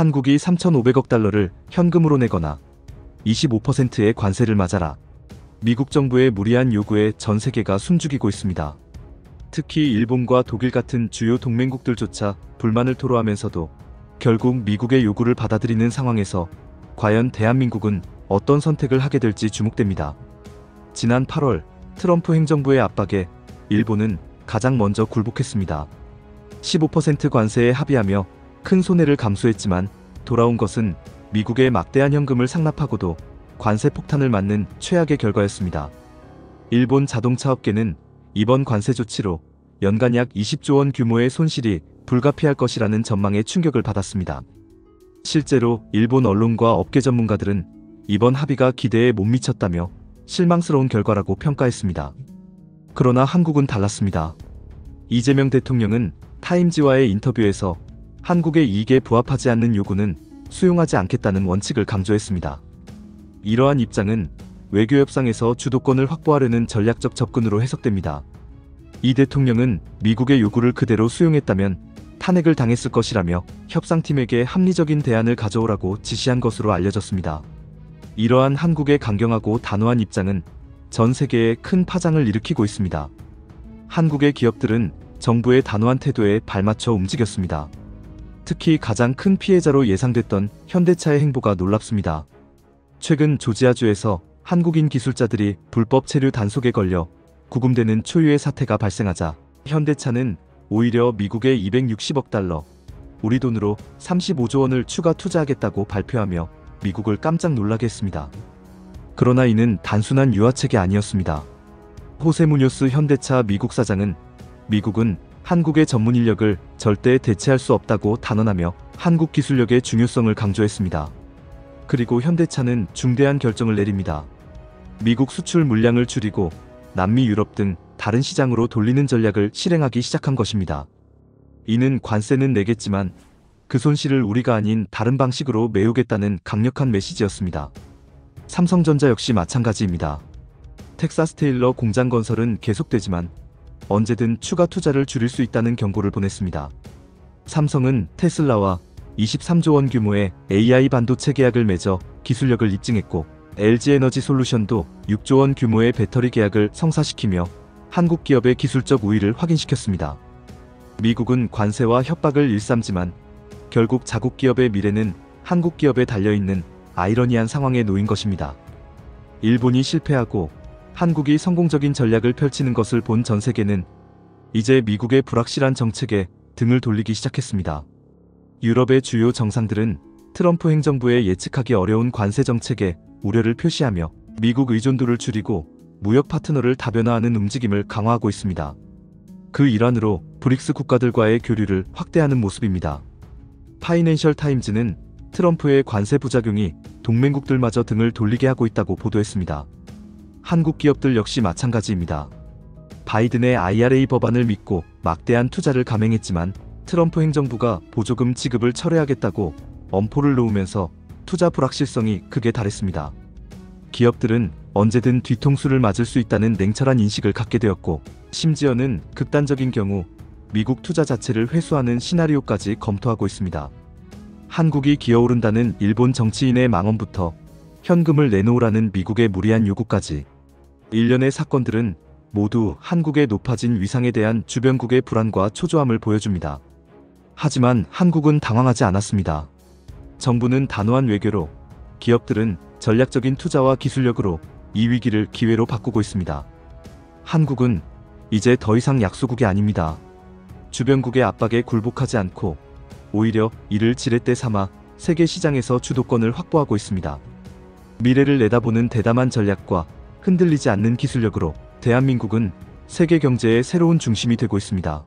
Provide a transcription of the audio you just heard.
한국이 3,500억 달러를 현금으로 내거나 25%의 관세를 맞아라. 미국 정부의 무리한 요구에 전 세계가 숨죽이고 있습니다. 특히 일본과 독일 같은 주요 동맹국들조차 불만을 토로하면서도 결국 미국의 요구를 받아들이는 상황에서 과연 대한민국은 어떤 선택을 하게 될지 주목됩니다. 지난 8월 트럼프 행정부의 압박에 일본은 가장 먼저 굴복했습니다. 15% 관세에 합의하며 큰 손해를 감수했지만 돌아온 것은 미국의 막대한 현금을 상납하고도 관세 폭탄을 맞는 최악의 결과였습니다. 일본 자동차 업계는 이번 관세 조치로 연간 약 20조 원 규모의 손실이 불가피할 것이라는 전망에 충격을 받았습니다. 실제로 일본 언론과 업계 전문가들은 이번 합의가 기대에 못 미쳤다며 실망스러운 결과라고 평가했습니다. 그러나 한국은 달랐습니다. 이재명 대통령은 타임지와의 인터뷰에서 한국의 이익에 부합하지 않는 요구는 수용하지 않겠다는 원칙을 강조했습니다. 이러한 입장은 외교협상에서 주도권을 확보하려는 전략적 접근으로 해석됩니다. 이 대통령은 미국의 요구를 그대로 수용했다면 탄핵을 당했을 것이라며 협상팀에게 합리적인 대안을 가져오라고 지시한 것으로 알려졌습니다. 이러한 한국의 강경하고 단호한 입장은 전 세계에 큰 파장을 일으키고 있습니다. 한국의 기업들은 정부의 단호한 태도에 발맞춰 움직였습니다. 특히 가장 큰 피해자로 예상됐던 현대차의 행보가 놀랍습니다. 최근 조지아주에서 한국인 기술자들이 불법 체류 단속에 걸려 구금되는 초유의 사태가 발생하자 현대차는 오히려 미국에 260억 달러, 우리 돈으로 35조 원을 추가 투자하겠다고 발표하며 미국을 깜짝 놀라게 했습니다. 그러나 이는 단순한 유화책이 아니었습니다. 호세 무뇨스 현대차 미국 사장은 미국은 한국의 전문 인력을 절대 대체할 수 없다고 단언하며 한국 기술력의 중요성을 강조했습니다. 그리고 현대차는 중대한 결정을 내립니다. 미국 수출 물량을 줄이고 남미, 유럽 등 다른 시장으로 돌리는 전략을 실행하기 시작한 것입니다. 이는 관세는 내겠지만 그 손실을 우리가 아닌 다른 방식으로 메우겠다는 강력한 메시지였습니다. 삼성전자 역시 마찬가지입니다. 텍사스 테일러 공장 건설은 계속되지만 언제든 추가 투자를 줄일 수 있다는 경고를 보냈습니다. 삼성은 테슬라와 23조 원 규모의 AI 반도체 계약을 맺어 기술력을 입증했고 LG에너지솔루션도 6조 원 규모의 배터리 계약을 성사시키며 한국 기업의 기술적 우위를 확인시켰습니다. 미국은 관세와 협박을 일삼지만 결국 자국 기업의 미래는 한국 기업에 달려있는 아이러니한 상황에 놓인 것입니다. 일본이 실패하고 한국이 성공적인 전략을 펼치는 것을 본 전 세계는 이제 미국의 불확실한 정책에 등을 돌리기 시작했습니다. 유럽의 주요 정상들은 트럼프 행정부의 예측하기 어려운 관세 정책에 우려를 표시하며 미국 의존도를 줄이고 무역 파트너를 다변화하는 움직임을 강화하고 있습니다. 그 일환으로 브릭스 국가들과의 교류를 확대하는 모습입니다. 파이낸셜 타임즈는 트럼프의 관세 부작용이 동맹국들마저 등을 돌리게 하고 있다고 보도했습니다. 한국 기업들 역시 마찬가지입니다. 바이든의 IRA 법안을 믿고 막대한 투자를 감행했지만 트럼프 행정부가 보조금 지급을 철회하겠다고 엄포를 놓으면서 투자 불확실성이 극에 달했습니다. 기업들은 언제든 뒤통수를 맞을 수 있다는 냉철한 인식을 갖게 되었고 심지어는 극단적인 경우 미국 투자 자체를 회수하는 시나리오까지 검토하고 있습니다. 한국이 기어오른다는 일본 정치인의 망언부터 현금을 내놓으라는 미국의 무리한 요구까지 일련의 사건들은 모두 한국의 높아진 위상에 대한 주변국의 불안과 초조함을 보여줍니다. 하지만 한국은 당황하지 않았습니다. 정부는 단호한 외교로, 기업들은 전략적인 투자와 기술력으로 이 위기를 기회로 바꾸고 있습니다. 한국은 이제 더 이상 약소국이 아닙니다. 주변국의 압박에 굴복하지 않고 오히려 이를 지렛대 삼아 세계 시장에서 주도권을 확보하고 있습니다. 미래를 내다보는 대담한 전략과 흔들리지 않는 기술력으로 대한민국은 세계 경제의 새로운 중심이 되고 있습니다.